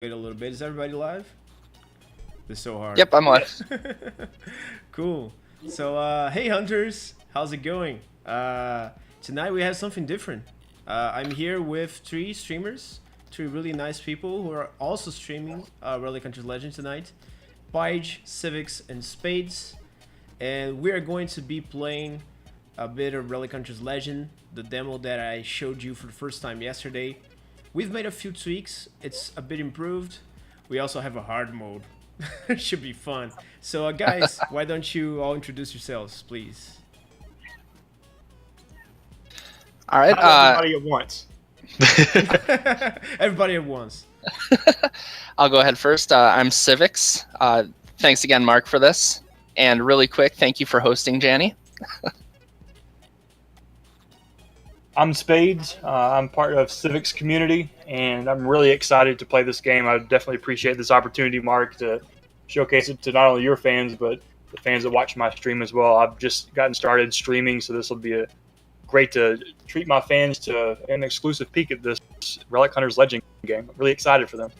Wait a little bit. Is everybody live? This is so hard. Yep, I'm live. Cool. So, hey Hunters, how's it going? Tonight we have something different. I'm here with three streamers, three really nice people who are also streaming Relic Hunters Legend tonight. Pige, Sivicks, and Spades. And we are going to be playing a bit of Relic Hunters Legend, the demo that I showed you for the first time yesterday. We've made a few tweaks, it's a bit improved. We also have a hard mode. Should be fun. So guys, why don't you all introduce yourselves, please? All right. Everybody at once. Everybody at once. I'll go ahead first. I'm Sivicks. Thanks again, Mark, for this. And really quick, thank you for hosting, Janny. I'm Spades. I'm part of Sivicks community, and I'm really excited to play this game. I definitely appreciate this opportunity, Mark, to showcase it to not only your fans, but the fans that watch my stream as well. I've just gotten started streaming, so this will be great to treat my fans to an exclusive peek at this Relic Hunters Legend game. I'm really excited for them.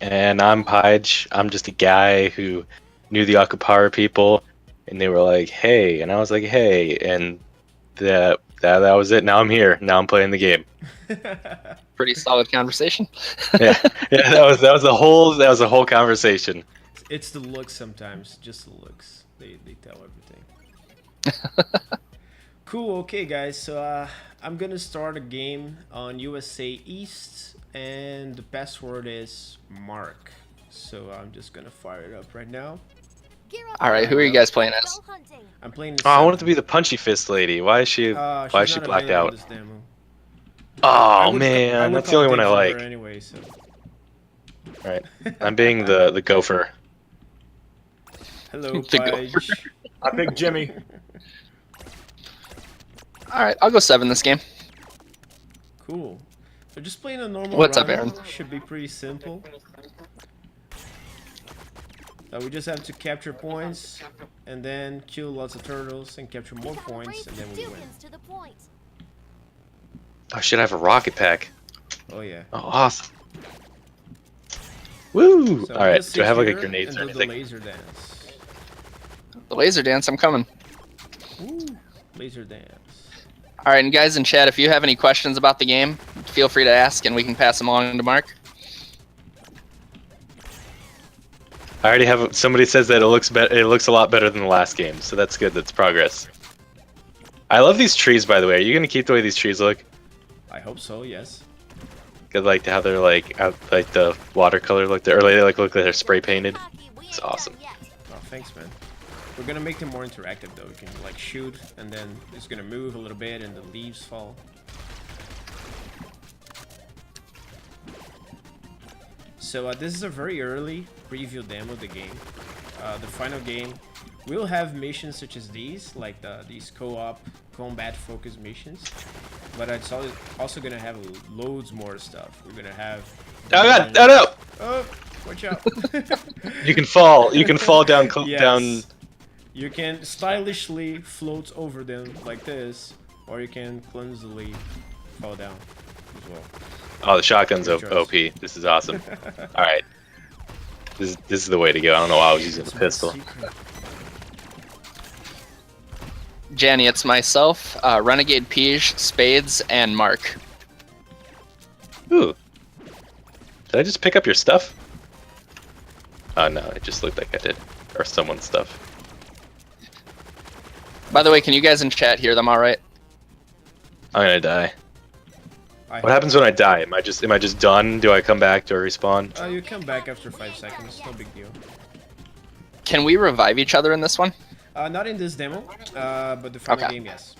And I'm Pige. I'm just a guy who knew the Akapara people, and they were like, "Hey," and I was like, "Hey," and that was it. Now I'm here. Now I'm playing the game. Pretty solid conversation. yeah, that was the whole conversation. It's the looks sometimes, just the looks. They tell everything. Cool. Okay, guys. So I'm gonna start a game on USA East, and the password is Mark. So I'm just gonna fire it up right now. All right, who are you guys playing as? I'm playing. Oh, I wanted to be the punchy fist lady. Why is she blacked out? Oh man, that's the only one I like. Anyway, so. Right, I'm being the gopher. Hello, The Pige. I picked Jimmy. All right, I'll go 7 this game. Cool. So just playing a normal What's up, run Aaron? should be pretty simple. We just have to capture points and then kill lots of turtles and capture more points, and then we win. Oh shit, I have a rocket pack. Oh yeah. Oh, awesome. Woo! So Alright, just do I sit have like a here grenade and or do the anything? laser dance. The laser dance, I'm coming. Ooh, laser dance. All right, and guys in chat, if you have any questions about the game, feel free to ask, and we can pass them along to Mark. I already have. Somebody says that it looks a lot better than the last game, so that's good. That's progress. I love these trees, by the way. Are you gonna keep the way these trees look? I hope so. Yes. Good, like how they're like the watercolor look, or they look like they're spray painted. It's awesome. Oh, thanks, man. We're gonna make them more interactive, though. We can like shoot, and then it's gonna move a little bit, and the leaves fall. So this is a very early preview demo of the game. The final game will have missions such as these, like these co-op combat-focused missions. But it's also gonna have loads more stuff. We're gonna have. Oh god! Oh no! Oh, watch out! You can fall. You can fall down. Yes. Down. You can stylishly float over them like this, or you can clumsily fall down as well. Oh, the shotgun's Good choice. OP. This is awesome. All right. This is the way to go. I don't know why I was using the pistol. Secret. Janny, it's myself, Renegade Pige, Spades, and Mark. Ooh. Did I just pick up your stuff? Oh no, it just looked like I did, or someone's stuff. By the way, can you guys in chat hear them all right? I'm gonna die. What happens when I die? Am I just done? Do I come back? Do I respawn? You come back after 5 seconds. No big deal. Can we revive each other in this one? Not in this demo, but the final Okay. game, yes.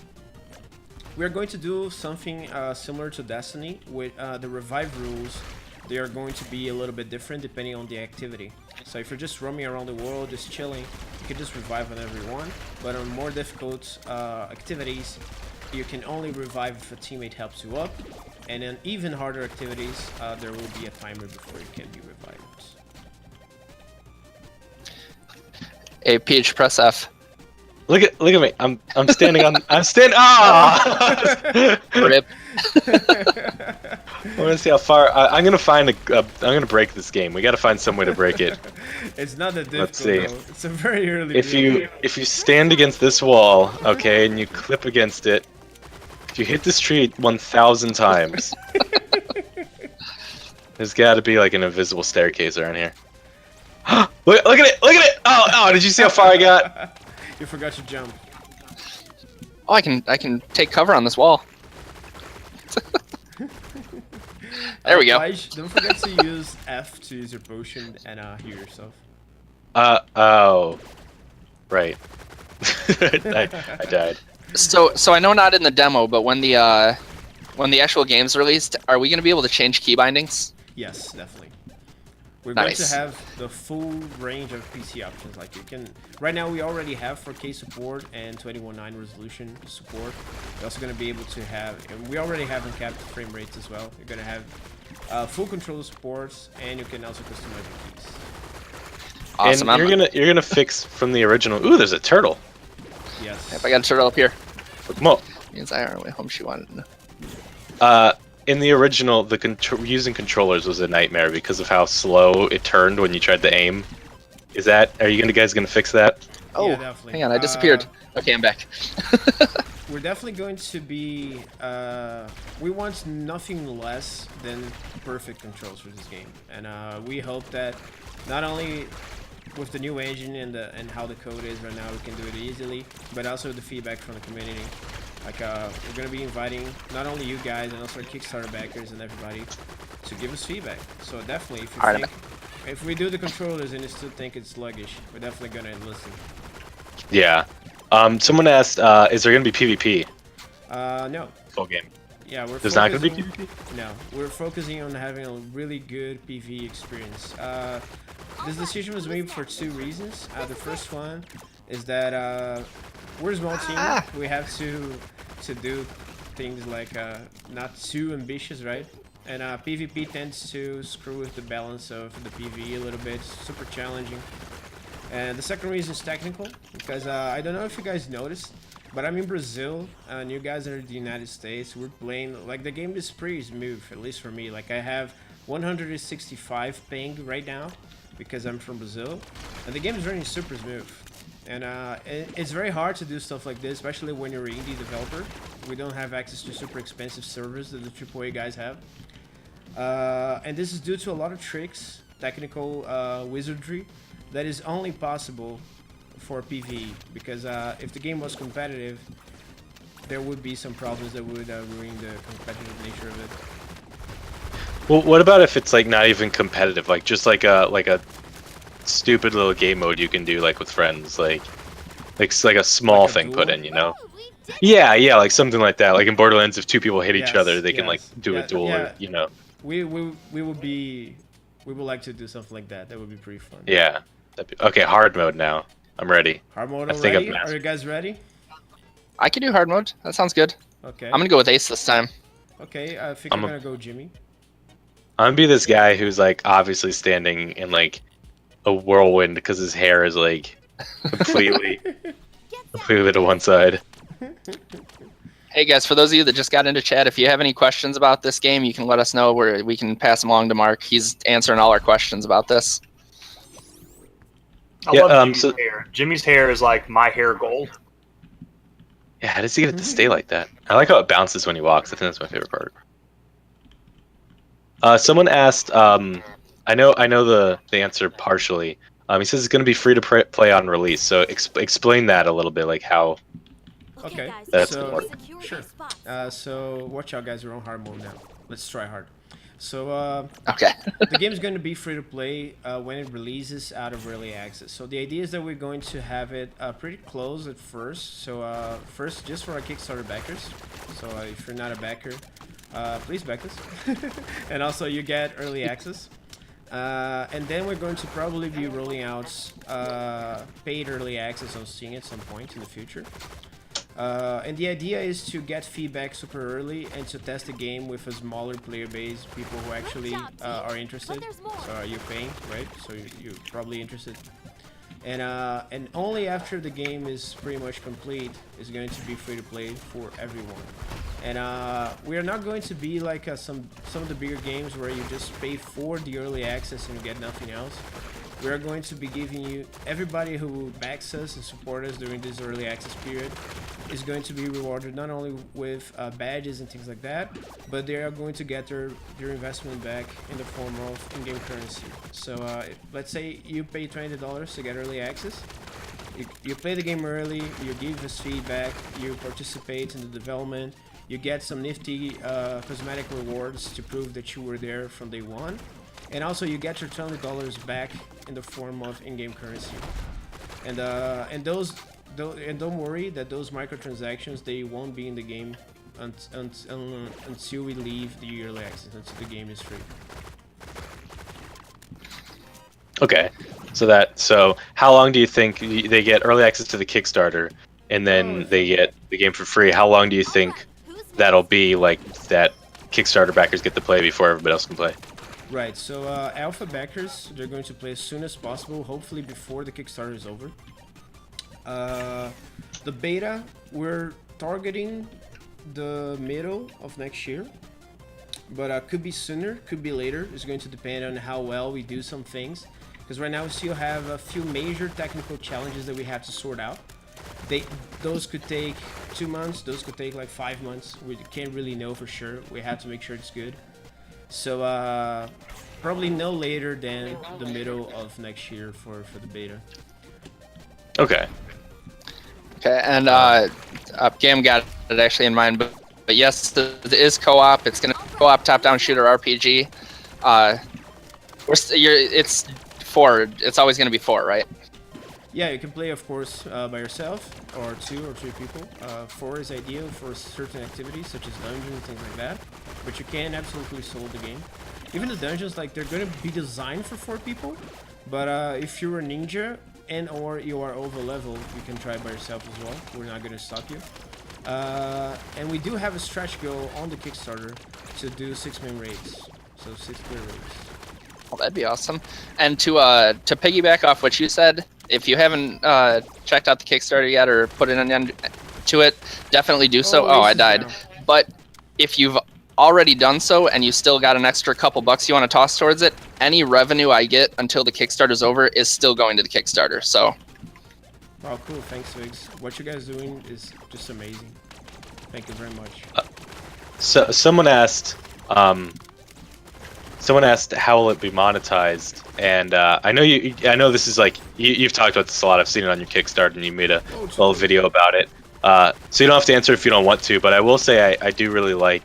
We're going to do something similar to Destiny with the revive rules. They are going to be a little bit different depending on the activity. So if you're just roaming around the world, just chilling, you can just revive whenever you want. But on more difficult activities, you can only revive if a teammate helps you up. And in even harder activities, there will be a timer before you can be revived. Hey, Peach, press F. Look at me. I'm standing on. I'm standing. Ah! Rip. I want to see how far. I'm gonna find I'm gonna break this game. We gotta find some way to break it. It's not that difficult. Let's see. Though. It's a very early. If build. you stand against this wall, okay, and you clip against it, if you hit this tree 1,000 times, there's got to be like an invisible staircase around here. look at it! Look at it! Oh! Did you see how far I got? You forgot to jump. Oh, I can take cover on this wall. There we go. Don't forget to use F to use your potion and heal yourself. Oh. Right. I died. So I know not in the demo, but when the actual game's released, are we going to be able to change key bindings? Yes, definitely. We're Nice. going to have the full range of PC options. Like you can, right now we already have 4K support and 21.9 resolution support. We're also going to be able to have, and we already have uncapped frame rates as well. You're going to have full controller supports, and you can also customize your keys. Awesome. And you're gonna fix from the original. Ooh, there's a turtle. Yes. If I got a turtle up here. Come on. Means I are way home. She wanted to know. In the original, using controllers was a nightmare because of how slow it turned when you tried to aim. Are you guys gonna fix that? Oh, Yeah, definitely. hang on, I disappeared. Okay, I'm back. We're definitely going to be. We want nothing less than perfect controls for this game, and we hope that not only with the new engine and how the code is right now, we can do it easily, but also the feedback from the community. Like we're gonna be inviting not only you guys and also our Kickstarter backers and everybody to give us feedback. So definitely, if we do the controllers and you still think it's sluggish, we're definitely gonna listen. Yeah. Someone asked, is there gonna be PvP? No. Full game. Yeah, There's not gonna be PvP? No, we're focusing on having a really good PvE experience. This decision was made for two reasons. The first one is that we're a small team. We have to do things like not too ambitious, right? And PvP tends to screw with the balance of the PvE a little bit. Super challenging. And the second reason is technical, because I don't know if you guys noticed, but I'm in Brazil, and you guys are in the United States. We're playing, like, the game is pretty smooth, at least for me. Like, I have 165 ping right now, because I'm from Brazil, and the game is running super smooth. And it's very hard to do stuff like this, especially when you're an indie developer. We don't have access to super expensive servers that the AAA guys have. And this is due to a lot of tricks, technical wizardry, that is only possible for PvE, because if the game was competitive, there would be some problems that would ruin the competitive nature of it. Well, what about if it's like not even competitive, like just like a stupid little game mode you can do like with friends, like a small Like a thing put duel? in, you know? Yeah, like something like that. Like in Borderlands, if two people hit each other, they can like do a duel, or, you know. We would like to do something like that. That would be pretty fun. Yeah. Okay, hard mode now. I'm ready. Hard mode I think I've already? Are mastered. you guys ready? I can do hard mode. That sounds good. Okay. I'm gonna go with Ace this time. Okay, I think I'm gonna go Jimmy. I'm gonna be this guy who's like obviously standing in like a whirlwind because his hair is like completely to one side. Hey guys, for those of you that just got into chat, if you have any questions about this game, you can let us know. Where we can pass them along to Mark. He's answering all our questions about this. I love Jimmy's hair. Jimmy's hair is like my hair gold. Yeah, how does he get it to stay like that? I like how it bounces when he walks. I think that's my favorite part. Someone asked, I know the answer partially. He says it's going to be free to play on release. So explain that a little bit, like how. Okay, That's so gonna work. sure. So watch out, guys. We're on hard mode now. Let's try hard. So Okay. the game is going to be free to play when it releases out of early access. So the idea is that we're going to have it pretty close at first. So first, just for our Kickstarter backers. So if you're not a backer, please back us. And also you get early access. And then we're going to probably be rolling out paid early access on Steam at some point in the future. And the idea is to get feedback super early and to test the game with a smaller player base, people who actually are interested. So you're paying, right? So you're probably interested. And only after the game is pretty much complete is going to be free to play for everyone. And we are not going to be like some of the bigger games where you just pay for the early access and you get nothing else. We are going to be giving you, everybody who backs us and support us during this early access period is going to be rewarded not only with badges and things like that, but they are going to get their investment back in the form of in-game currency. So let's say you pay $20 to get early access. You play the game early, you give us feedback, you participate in the development, you get some nifty cosmetic rewards to prove that you were there from day one. And also you get your $20 back in the form of in-game currency. And don't worry that those microtransactions, they won't be in the game until we leave the early access, until the game is free. Okay, so how long do you think they get early access to the Kickstarter, and then they get the game for free? How long do you think that'll be, like, that Kickstarter backers get to play before everybody else can play? Right, so alpha backers, they're going to play as soon as possible, hopefully before the Kickstarter is over. The beta, we're targeting the middle of next year, but could be sooner, could be later. It's going to depend on how well we do some things, because right now we still have a few major technical challenges that we have to sort out. Those could take 2 months, those could take like 5 months. We can't really know for sure. We have to make sure it's good. So probably no later than the middle of next year for the beta. Okay, and Gam got it actually in mind, but yes, it is co-op. It's gonna be co-op top-down shooter RPG. It's 4. It's always gonna be 4, right? Yeah, you can play, of course, by yourself, or 2 or 3 people. 4 is ideal for certain activities, such as dungeons and things like that. But you can absolutely solo the game. Even the dungeons, like, they're going to be designed for 4 people. But if you're a ninja and or you are over level, you can try by yourself as well. We're not going to stop you. And we do have a stretch goal on the Kickstarter to do 6-man raids. So 6-player raids. Well, that'd be awesome. And to piggyback off what you said, if you haven't checked out the Kickstarter yet or put an end to it, definitely do so. Oh, I died. But if you've already done so and you still got an extra couple bucks you want to toss towards it, any revenue I get until the Kickstarter's over is still going to the Kickstarter. So. Wow, cool. Thanks, Sivicks. What you guys doing is just amazing. Thank you very much. So someone asked how will it be monetized, and I know this is like you've talked about this a lot. I've seen it on your Kickstarter, and you made a little video about it. So you don't have to answer if you don't want to, but I will say I do really like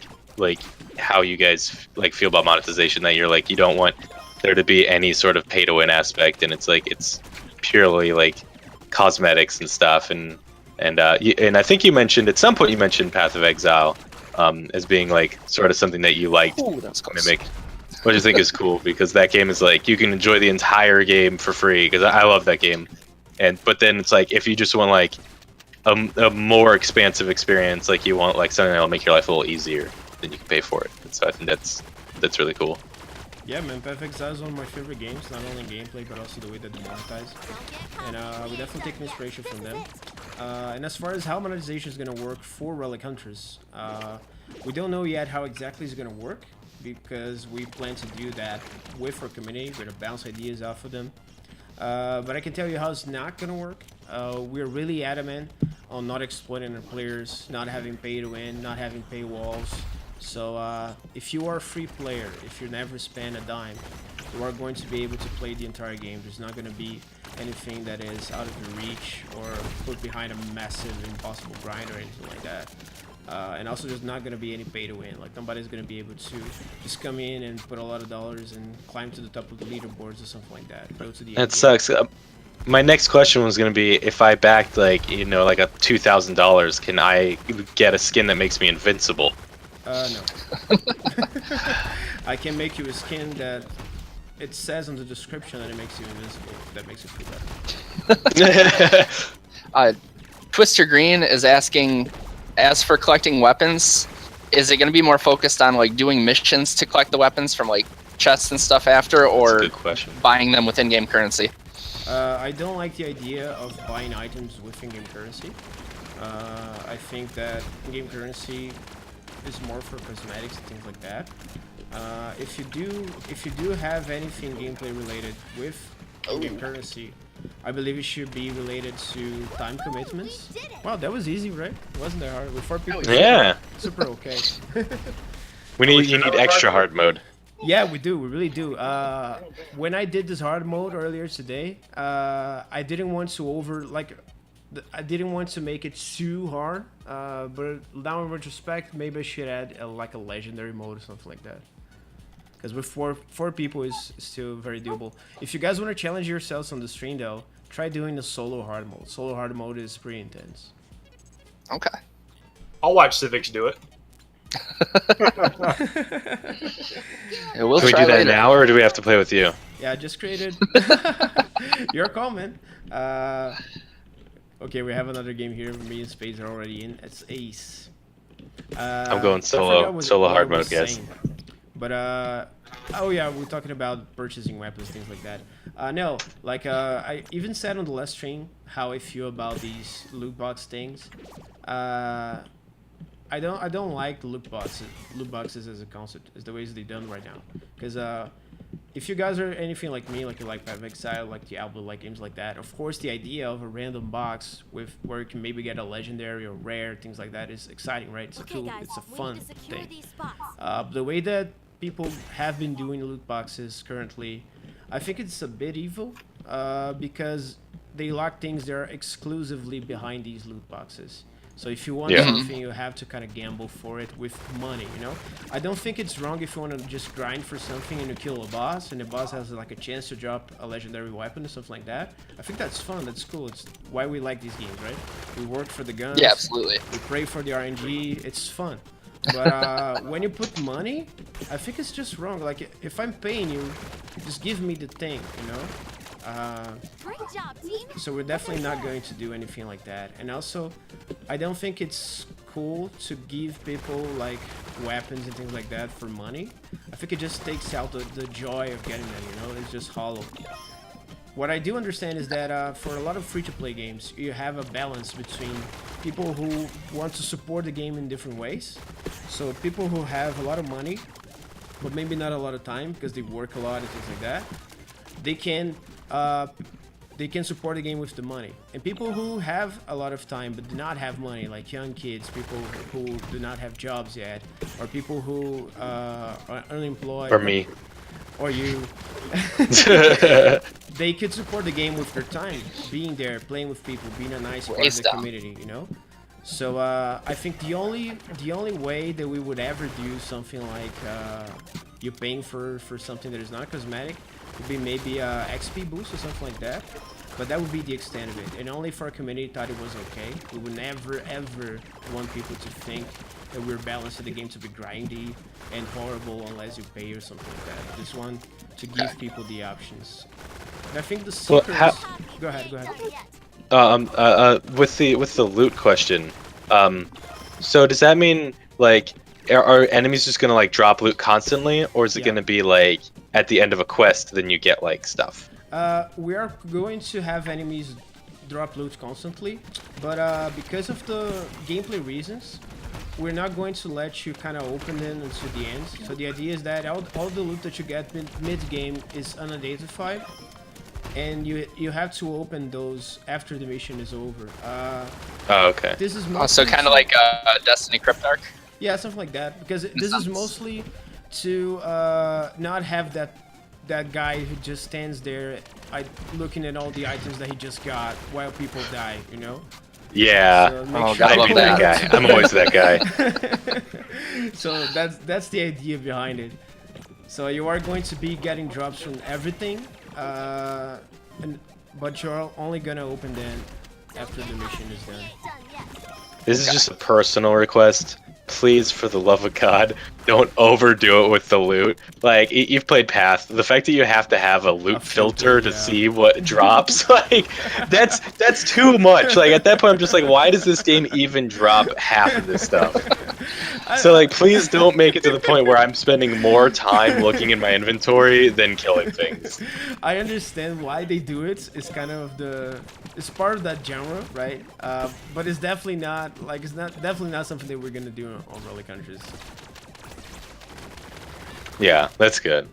how you guys feel about monetization. That you're like, you don't want there to be any sort of pay to win aspect, and it's purely like cosmetics and stuff. And I think you mentioned at some point Path of Exile as being like sort of something that you liked. Ooh, that's close. Mimic. Which I think is cool, because that game is like, you can enjoy the entire game for free, because I love that game. But then it's like, if you just want like a more expansive experience, like you want like something that'll make your life a little easier, then you can pay for it. And so I think that's really cool. Yeah, man, Path of Exile is one of my favorite games, not only gameplay, but also the way that they monetize. And we definitely take inspiration from them. And as far as how monetization is going to work for Relic Hunters, we don't know yet how exactly it's going to work, because we plan to do that with our community. We're going to bounce ideas off of them. But I can tell you how it's not going to work. We're really adamant on not exploiting our players, not having pay to win, not having paywalls. So if you are a free player, if you never spend a dime, you are going to be able to play the entire game. There's not going to be anything that is out of your reach or put behind a massive impossible grind or anything like that. And also there's not going to be any pay to win. Like, nobody's going to be able to just come in and put a lot of dollars and climb to the top of the leaderboards or something like that. Go to the That sucks. My next question was going to be, if I backed like a $2,000, can I get a skin that makes me invincible? No. I can make you a skin that it says in the description that it makes you invincible. If that makes you feel better. Twister Green is asking, as for collecting weapons, is it going to be more focused on like doing missions to collect the weapons from like chests and stuff after, or That's a good question. buying them with in-game currency? I don't like the idea of buying items with in-game currency. I think that in-game currency is more for cosmetics and things like that. If you do have anything gameplay related with in-game currency, I believe it should be related to time commitments. Wow, that was easy, right? It wasn't that hard. With 4 people, Yeah. super okay. You need extra hard mode. Yeah, we do. We really do. When I did this hard mode earlier today, I didn't want to I didn't want to make it too hard. But now in retrospect, maybe I should add a legendary mode or something like that. Because with four people is still very doable. If you guys want to challenge yourselves on the stream though, try doing the solo hard mode. Solo hard mode is pretty intense. Okay. I'll watch Sivicks do it. Yeah, we'll Can we try do that later. now, or do we have to play with you? Yeah, I just created. Your call, man. Okay, we have another game here. Me and Spades are already in. It's Ace. I'm going I forgot solo what I hard was mode, guys. saying. But oh yeah, we're talking about purchasing weapons, things like that. No, like I even said on the last stream how I feel about these loot box things. I don't like the loot boxes as a concept, as the ways they're done right now. Because if you guys are anything like me, like you like Path of Exile, like Diablo, like games like that, of course the idea of a random box with where you can maybe get a legendary or rare, things like that is exciting, right? It's a cool, it's a fun thing. The way that people have been doing loot boxes currently, I think it's a bit evil because they lock things that are exclusively behind these loot boxes. So if you want something, you have to kind of gamble for it with money, you know? I don't think it's wrong if you want to just grind for something and you kill a boss, and the boss has like a chance to drop a legendary weapon or something like that. I think that's fun, that's cool. It's why we like these games, right? We work for the guns. Yeah, absolutely. We pray for the RNG. It's fun. But when you put money, I think it's just wrong. Like, if I'm paying you, just give me the thing, you know? Great job, team. So we're definitely not going to do anything like that. And also, I don't think it's cool to give people like weapons and things like that for money. I think it just takes out the joy of getting them, you know? It's just hollow. What I do understand is that for a lot of free-to-play games, you have a balance between people who want to support the game in different ways. So people who have a lot of money, but maybe not a lot of time because they work a lot and things like that, they can support the game with the money. And people who have a lot of time but do not have money, like young kids, people who do not have jobs yet, or people who are unemployed, Or me. or you, they could support the game with their time, being there, playing with people, being a nice part of the community, you know? So I think the only way that we would ever do something like you paying for something that is not cosmetic would be maybe a XP boost or something like that. But that would be the extent of it. And only for our community thought it was okay. We would never ever want people to think that we're balancing the game to be grindy and horrible unless you pay or something like that. Just want to give people the options. And I think the secrets... Go ahead. With the loot question, so does that mean like are enemies just gonna like drop loot constantly, or is it gonna be like at the end of a quest then you get like stuff? We are going to have enemies drop loot constantly, but because of the gameplay reasons, we're not going to let you kind of open them until the end. So the idea is that all the loot that you get mid-game is unidentified, and you have to open those after the mission is over. Oh, okay. This is So kind of like Destiny Cryptarch? Yeah, something like that. Because this is mostly to not have that guy who just stands there looking at all the items that he just got while people die, you know? Yeah. So gotta I'm that guy. I'm always that guy. So that's the idea behind it. So you are going to be getting drops from everything, but you're only gonna open them after the mission is done. This is just a personal request. Please, for the love of God, don't overdo it with the loot. Like, you've played Path. The fact that you have to have a loot filter to see what drops, like, that's too much. Like, at that point, I'm just like, why does this game even drop half of this stuff? So like, please don't make it to the point where I'm spending more time looking in my inventory than killing things. I understand why they do it. It's kind of it's part of that genre, right? But it's definitely not like definitely not something that we're gonna do on Relic Hunters. Yeah, that's good.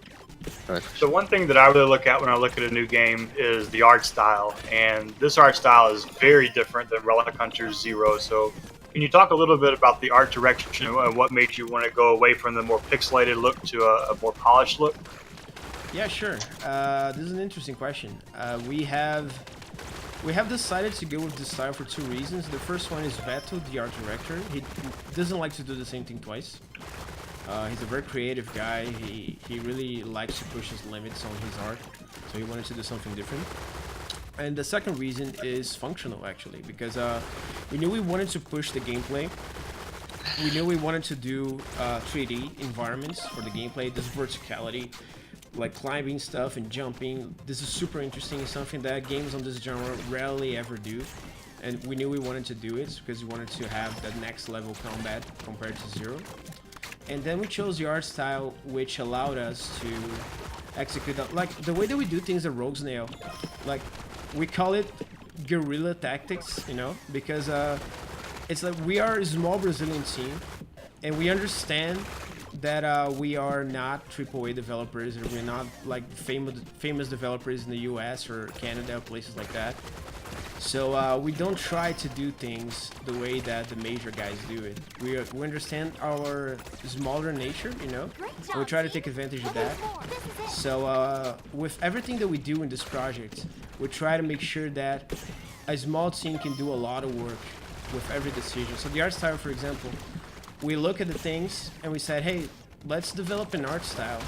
The one thing that I really look at when I look at a new game is the art style, and this art style is very different than Relic Hunters Zero. So, can you talk a little bit about the art direction and what made you want to go away from the more pixelated look to a more polished look? Yeah, sure. This is an interesting question. We have decided to go with this style for two reasons. The first one is Beto, the art director. He doesn't like to do the same thing twice. He's a very creative guy. He really likes to push his limits on his art, so he wanted to do something different. And the second reason is functional, actually, because we knew we wanted to push the gameplay. We knew we wanted to do 3D environments for the gameplay, this verticality, like climbing stuff and jumping. This is super interesting. It's something that games on this genre rarely ever do. And we knew we wanted to do it because we wanted to have that next level combat compared to Zero. And then we chose the art style, which allowed us to execute that. Like, the way that we do things at Rogue's Nail, like, we call it guerrilla tactics, you know? Because it's like we are a small Brazilian team, and we understand that we are not AAA developers, or we're not, like, famous developers in the US or Canada, places like that. So we don't try to do things the way that the major guys do it. We understand our smaller nature, you know, and we try to take advantage of that. So with everything that we do in this project, we try to make sure that a small team can do a lot of work with every decision. So the art style, for example, we look at the things and we said, hey, let's develop an art style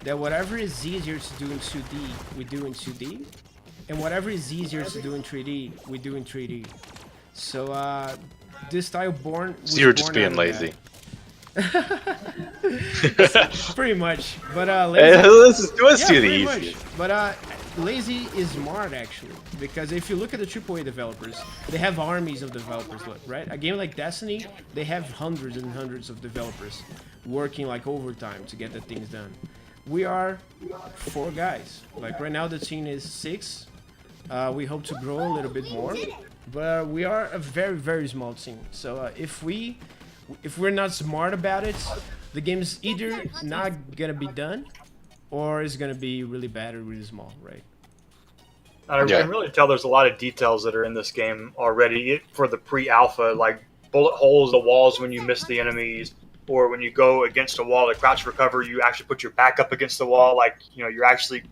that whatever is easier to do in 2D, we do in 2D. And whatever is easier to do in 3D, we do in 3D. So this style So you're just being lazy. Pretty much. But lazy. Let's do the easy. But lazy is smart, actually, because if you look at the AAA developers, they have armies of developers, right? A game like Destiny, they have hundreds and hundreds of developers working like overtime to get the things done. We are 4 guys. Like right now, the team is 6. We hope to grow a little bit more, but we are a very, very small team. So if we're not smart about it, the game's either not gonna be done, or it's gonna be really bad or really small, right? I can really tell there's a lot of details that are in this game already for the pre-alpha, like bullet holes, the walls when you miss the enemies, or when you go against a wall to crouch for cover, you actually put your back up against the wall, like, you know, you're actually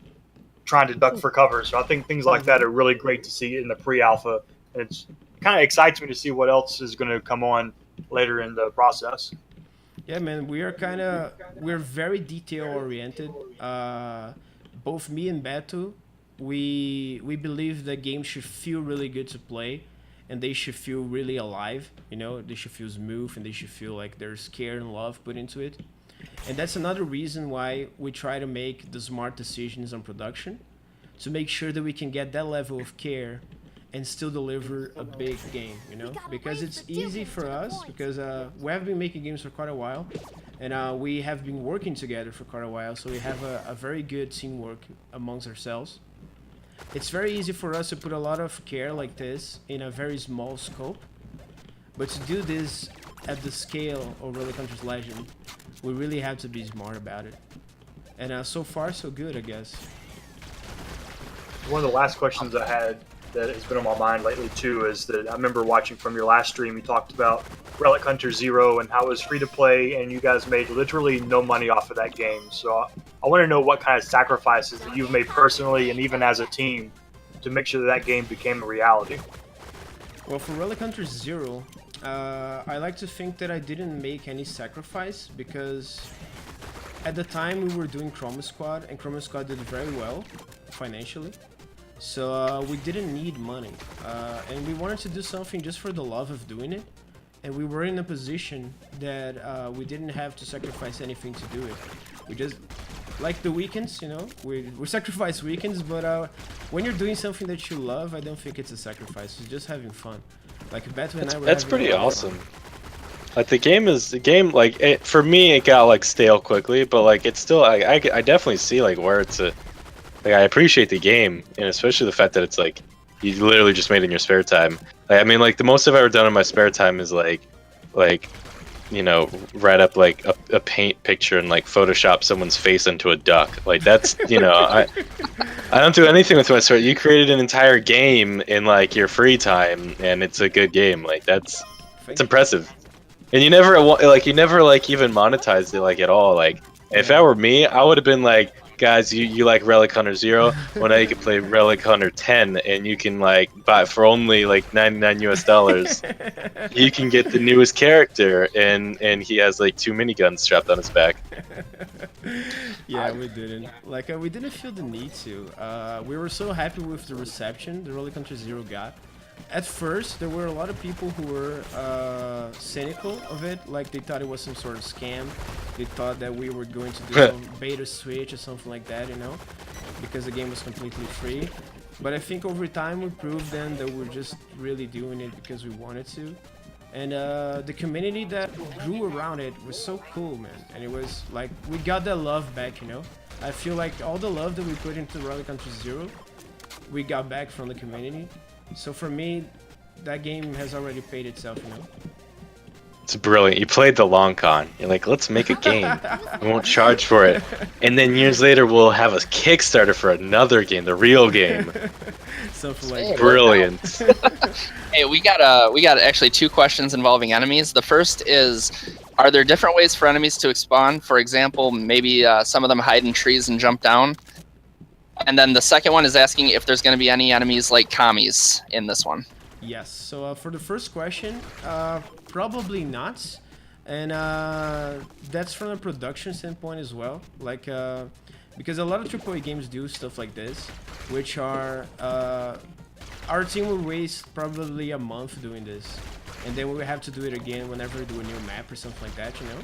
trying to duck for cover. So I think things like that are really great to see in the pre-alpha, and it's kind of excites me to see what else is going to come on later in the process. Yeah, man, we're very detail oriented. Both me and Beto, we believe that games should feel really good to play, and they should feel really alive. You know, they should feel smooth, and they should feel like there's care and love put into it. And that's another reason why we try to make the smart decisions on production, to make sure that we can get that level of care and still deliver a big game, you know? Because it's easy for us, because we have been making games for quite a while, and we have been working together for quite a while, so we have a very good teamwork amongst ourselves. It's very easy for us to put a lot of care like this in a very small scope, but to do this at the scale of Relic Hunters Legend, we really have to be smart about it. And so far, so good, I guess. One of the last questions I had that has been on my mind lately, too, is that I remember watching from your last stream, you talked about Relic Hunters Zero and how it was free to play, and you guys made literally no money off of that game. So I want to know what kind of sacrifices that you've made personally and even as a team to make sure that game became a reality. Well, for Relic Hunters Zero, I like to think that I didn't make any sacrifice, because at the time we were doing Chroma Squad, and Chroma Squad did very well financially. So we didn't need money, and we wanted to do something just for the love of doing it, and we were in a position that we didn't have to sacrifice anything to do it. We just, like the weekends, you know, we sacrifice weekends, but when you're doing something that you love, I don't think it's a sacrifice. It's just having fun. Like Beto and I were. That's pretty awesome. Like the game like for me it got like stale quickly, but like it's still I definitely see like where it's a like I appreciate the game, and especially the fact that it's like you literally just made it in your spare time. Like, I mean, like the most I've ever done in my spare time is like you know, write up like a paint picture and like Photoshop someone's face into a duck. Like that's you know I don't do anything with my spare. You created an entire game in like your free time, and it's a good game. Like it's impressive. And you never like even monetized it like at all. Like if that were me, I would have been like, guys, you like Relic Hunter 0? Well, now you can play Relic Hunter 10, and you can like buy it for only like $99 US. You can get the newest character, and he has like 2 miniguns strapped on his back. Yeah, we didn't. Like we didn't feel the need to. We were so happy with the reception the Relic Hunter 0 got. At first, there were a lot of people who were cynical of it, like they thought it was some sort of scam. They thought that we were going to do some beta switch or something like that, you know, because the game was completely free. But I think over time we proved then that we're just really doing it because we wanted to. And the community that grew around it was so cool, man. And it was like, we got that love back, you know. I feel like all the love that we put into Relic Hunters 0, we got back from the community. So for me, that game has already paid itself, you know. It's brilliant. You played the long con. You're like, let's make a game. We won't charge for it. And then years later, we'll have a Kickstarter for another game, the real game. Something like that. Brilliant. Hey, we got actually 2 questions involving enemies. The first is, are there different ways for enemies to spawn? For example, maybe some of them hide in trees and jump down. And then the second one is asking if there's going to be any enemies like commies in this one. Yes. So for the first question, probably not. And that's from a production standpoint as well. Like, because a lot of AAA games do stuff like this, which are... our team will waste probably a month doing this. And then we will have to do it again whenever we do a new map or something like that, you know?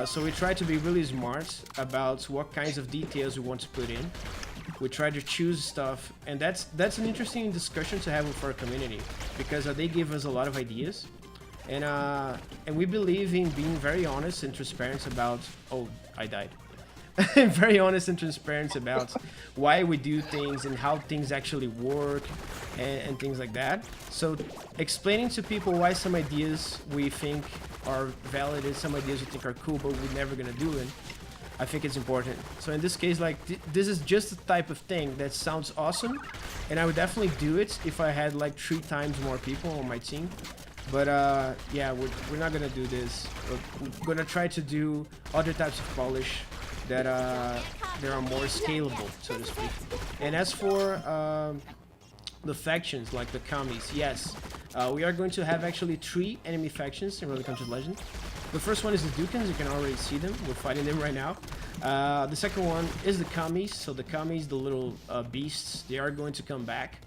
So we try to be really smart about what kinds of details we want to put in. We try to choose stuff, and that's an interesting discussion to have with our community, because they give us a lot of ideas, and we believe in being very honest and transparent about... Oh, I died. Very honest and transparent about why we do things and how things actually work and things like that. So explaining to people why some ideas we think are valid and some ideas we think are cool but we're never gonna do it, I think it's important. So in this case, like this is just the type of thing that sounds awesome, and I would definitely do it if I had like 3 times more people on my team. But yeah, we're not gonna do this. We're gonna try to do other types of polish that are more scalable, so to speak. And as for the factions, like the commies, yes, we are going to have actually 3 enemy factions in Relic Hunters Legend. The first one is the Dukans, you can already see them, we're fighting them right now. The second one is the commies, so the commies, the little beasts, they are going to come back.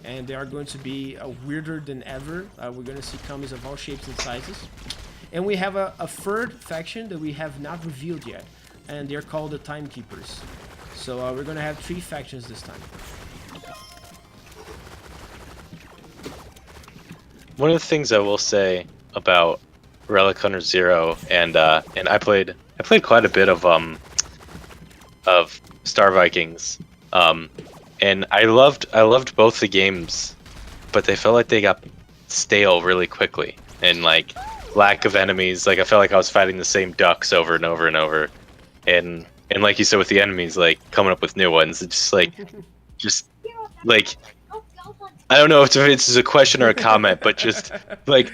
And they are going to be weirder than ever. We're going to see commies of all shapes and sizes. And we have a 3rd faction that we have not revealed yet, and they're called the Timekeepers. So we're going to have 3 factions this time. One of the things I will say about Relic Hunters 0, and I played quite a bit of Star Vikings, and I loved both the games, but they felt like they got stale really quickly, and like lack of enemies. Like I felt like I was fighting the same ducks over and over and over, and like you said with the enemies, like coming up with new ones. It's just like. I don't know if it's a question or a comment, but just like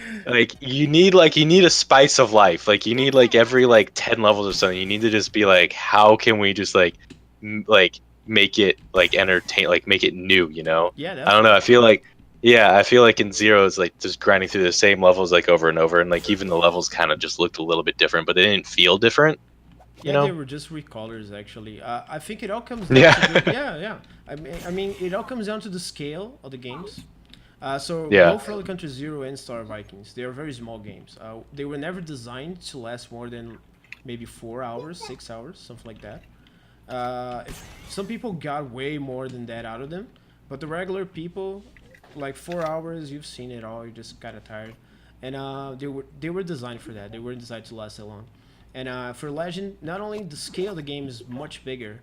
you need a spice of life. Like you need like every like 10 levels or something. You need to just be like, how can we just like make it like entertain, like make it new, you know? Yeah. I don't know. I feel like in Zero it's like just grinding through the same levels like over and over, and like even the levels kind of just looked a little bit different, but they didn't feel different. You know? They were just recolors actually. I think it all comes down to the, I mean, it all comes down to the scale of the games. Both Relic Hunters 0 and Star Vikings, they are very small games. They were never designed to last more than maybe 4 hours, 6 hours, something like that. Some people got way more than that out of them, but the regular people, like 4 hours, you've seen it all. You're just kind of tired. and they were designed for that. They were designed to last so long. And for Legend, not only the scale of the game is much bigger,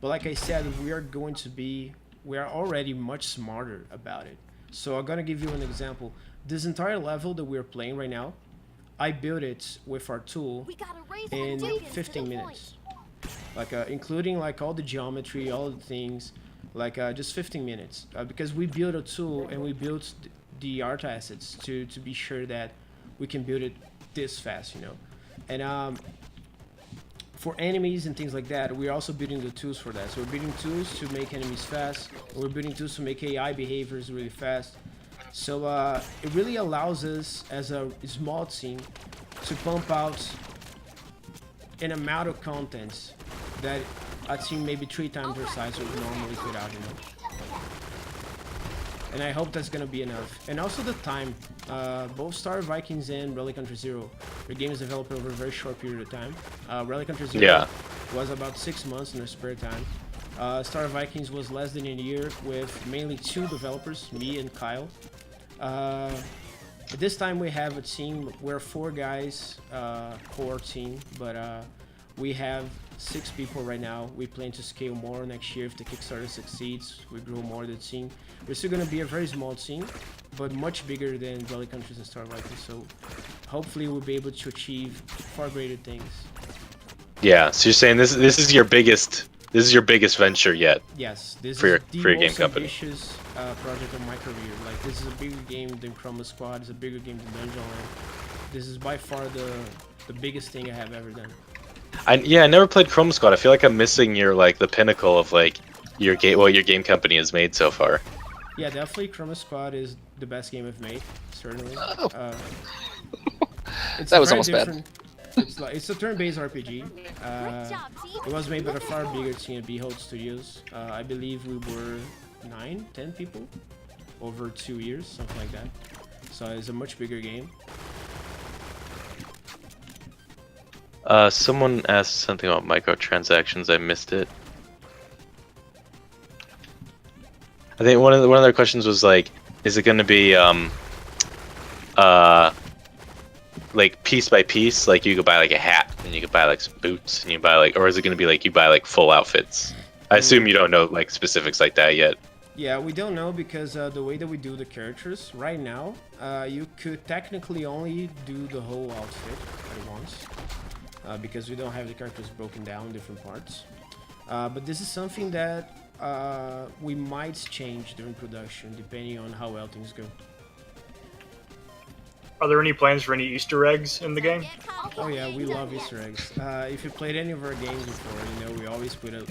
but like I said, we are already much smarter about it. So I'm gonna give you an example. This entire level that we're playing right now, I built it with our tool We gotta raise in the 15 minutes. Like including like all the geometry, all the things, like just 15 minutes. Because we built a tool and we built the art assets to be sure that we can build it this fast, you know. And for enemies and things like that, we're also building the tools for that. So we're building tools to make enemies fast. And we're building tools to make AI behaviors really fast. So it really allows us as a small team to pump out an amount of content that a team maybe 3 times their size would normally put out, you know. And I hope that's gonna be enough. And also the time. Both Star Vikings and Relic Hunters Zero, the game is developed over a very short period of time. Relic Hunters Zero was about 6 months in their spare time. Star Vikings was less than a year with mainly 2 developers, me and Kyle. At this time we have a team, we're 4 guys, core team, but we have 6 people right now. We plan to scale more next year if the Kickstarter succeeds. We grow more the team. We're still going to be a very small team, but much bigger than Relic Hunters and Star Vikings. So hopefully we'll be able to achieve far greater things. Yeah. So you're saying this is your biggest venture yet? Yes, this for is your, the for your game most company. ambitious project of my career. Like this is a bigger game than Chroma Squad. It's a bigger game than Dungeon Land. This is by far the biggest thing I have ever done. I never played Chrome Squad. I feel like I'm missing the pinnacle of like your game company has made so far. Yeah, definitely Chroma Squad is the best game I've made, certainly. Oh. It's That was very almost bad. different. It's a turn-based RPG. Great job, team. It was made by a far bigger team at Behold Studios. I believe we were 9-10 people over 2 years, something like that. So it's a much bigger game. Someone asked something about microtransactions. I missed it. I think one of their questions was like, is it going to be like piece by piece? Like you could buy like a hat and you could buy like some boots and you buy like, or is it going to be like you buy like full outfits? I assume you don't know like specifics like that yet. Yeah, we don't know because the way that we do the characters right now, you could technically only do the whole outfit at once. Because we don't have the characters broken down in different parts. But this is something that we might change during production, depending on how well things go. Are there any plans for any Easter eggs in the game? Oh yeah, we love Easter eggs. If you played any of our games before, you know we always put a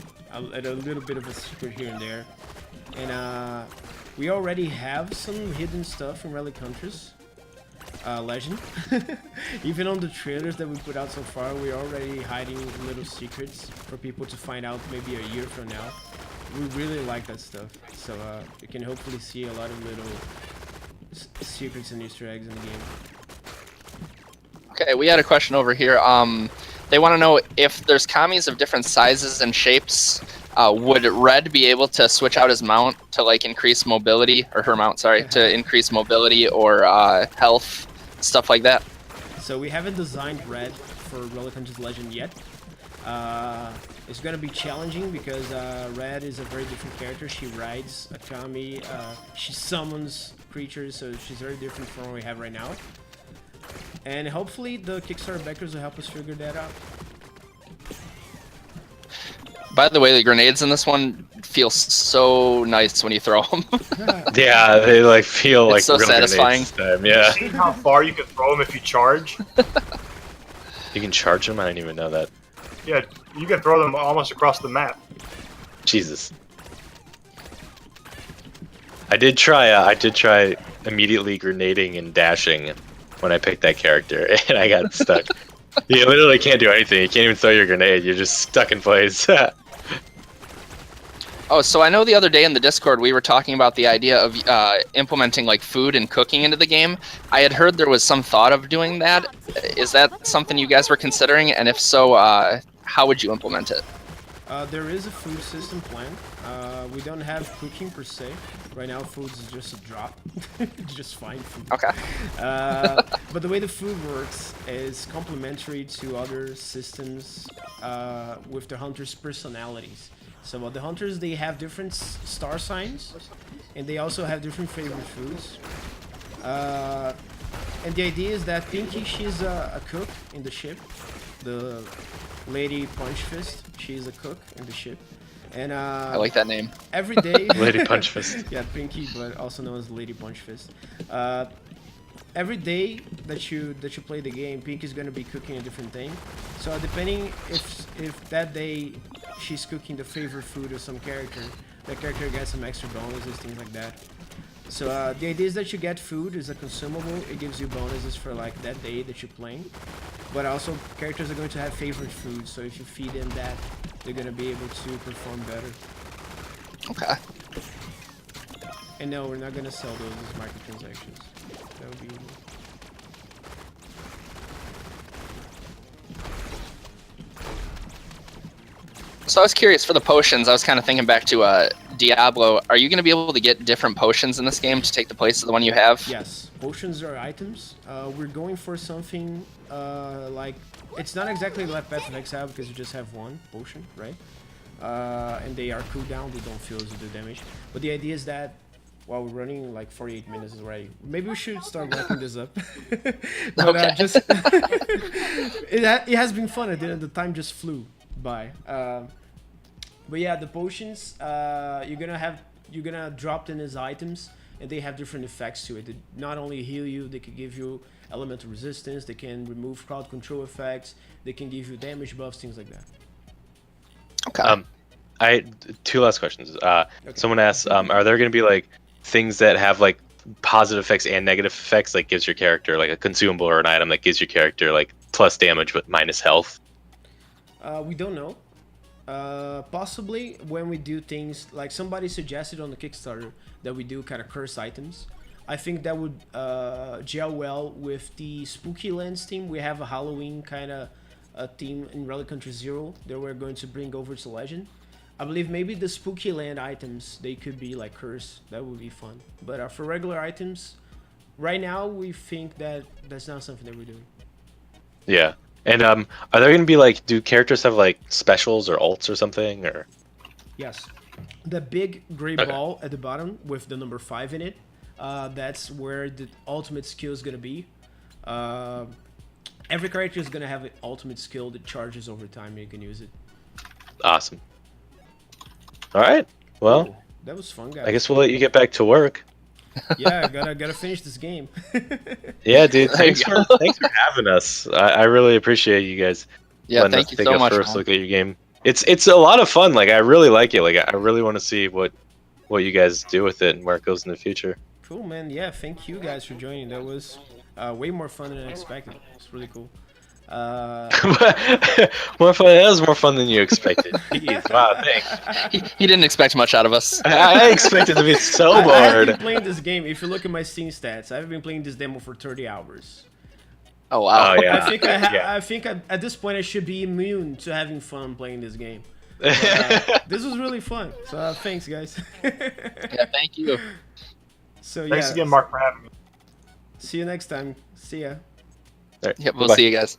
little bit of a secret here and there. And we already have some hidden stuff from Relic Hunters Legend. Even on the trailers that we put out so far, we're already hiding little secrets for people to find out maybe a year from now. We really like that stuff, so you can hopefully see a lot of little secrets and Easter eggs in the game. Okay, we had a question over here. They want to know if there's commies of different sizes and shapes. Would Red be able to switch out his mount to like increase mobility, or her mount, sorry, to increase mobility or health, stuff like that? So we haven't designed Red for Relic Hunters Legend yet. It's gonna be challenging because Red is a very different character. She rides a kami, she summons creatures, so she's very different from what we have right now. And hopefully the Kickstarter backers will help us figure that out. By the way, the grenades in this one feel so nice when you throw them. Yeah, they like feel like so real satisfying. grenades this time, yeah. See how far you can throw them if you charge? You can charge them? I didn't even know that. Yeah, you can throw them almost across the map. Jesus. I did try immediately grenading and dashing when I picked that character, and I got stuck. You literally can't do anything. You can't even throw your grenade. You're just stuck in place. Oh, so I know the other day in the Discord we were talking about the idea of implementing like food and cooking into the game. I had heard there was some thought of doing that. Is that something you guys were considering? And if so, how would you implement it? There is a food system plan. We don't have cooking per se. Right now, food is just a drop. Just find food. Okay. But the way the food works is complementary to other systems with the hunters' personalities. So the hunters, they have different star signs, and they also have different favorite foods. And the idea is that Pinky, she's a cook in the ship. The Lady Punch Fist, she's a cook in the ship. And I like that name. every day... Lady Punch Fist. Yeah, Pinky, but also known as Lady Punch Fist. Every day that you play the game, Pinky's gonna be cooking a different thing. So depending if that day she's cooking the favorite food of some character, that character gets some extra bonuses, things like that. So the idea is that you get food as a consumable. It gives you bonuses for like that day that you're playing. But also characters are going to have favorite food, so if you feed them that, they're gonna be able to perform better. Okay. And no, we're not gonna sell those as microtransactions. That would be evil. So I was curious for the potions. I was kind of thinking back to Diablo. Are you going to be able to get different potions in this game to take the place of the one you have? Yes, potions are items. We're going for something like, it's not exactly like Path of Exile because you just have one potion, right? And they are cooldown, they don't feel as you do damage. But the idea is that while we're running like 48 minutes already, maybe we should start wrapping this up. But Okay. just it has been fun. The time just flew by. But yeah, the potions you're gonna drop them as items, and they have different effects to it. They not only heal you, they can give you elemental resistance, they can remove crowd control effects, they can give you damage buffs, things like that. Okay. I two last questions. Someone asked, are there going to be like things that have like positive effects and negative effects, like gives your character like a consumable or an item that gives your character like plus damage but minus health? We don't know. Possibly when we do things like somebody suggested on the Kickstarter that we do kind of curse items. I think that would gel well with the Spooky Lands team. We have a Halloween kind of a theme in Relic Hunters 0 that we're going to bring over to Legend. I believe maybe the Spooky Land items, they could be like curse. That would be fun. But for regular items, right now we think that that's not something that we're doing. Yeah. And are there going to be like, do characters have like specials or ults or something, or? Yes. The big gray ball at the bottom with the number 5 in it, that's where the ultimate skill is going to be. Every character is going to have an ultimate skill that charges over time and you can use it. Awesome. All right. Well, Cool. That was fun, guys. I guess we'll let you get back to work. Yeah, gotta finish this game. Yeah, dude. There you Thanks go. for having us. I really appreciate you guys. Yeah, letting thank us you take so a much. first man. look at your game. It's a lot of fun. Like I really like it. Like I really want to see what you guys do with it and where it goes in the future. Cool, man. Yeah, thank you guys for joining. That was way more fun than I expected. It's really cool. More fun. That was more fun than you expected. Jeez, wow, thanks. He didn't expect much out of us. I expected to be so I have bored. been playing this game. If you look at my Steam stats, I've been playing this demo for 30 hours. Oh wow. Oh, yeah. I think at this point I should be immune to having fun playing this game. But, this was really fun. So thanks, guys. Yeah, thank you. So Thanks yeah, again, Mark, for having me. see you next time. See ya. All right, Yep, we'll bye-bye. see you guys.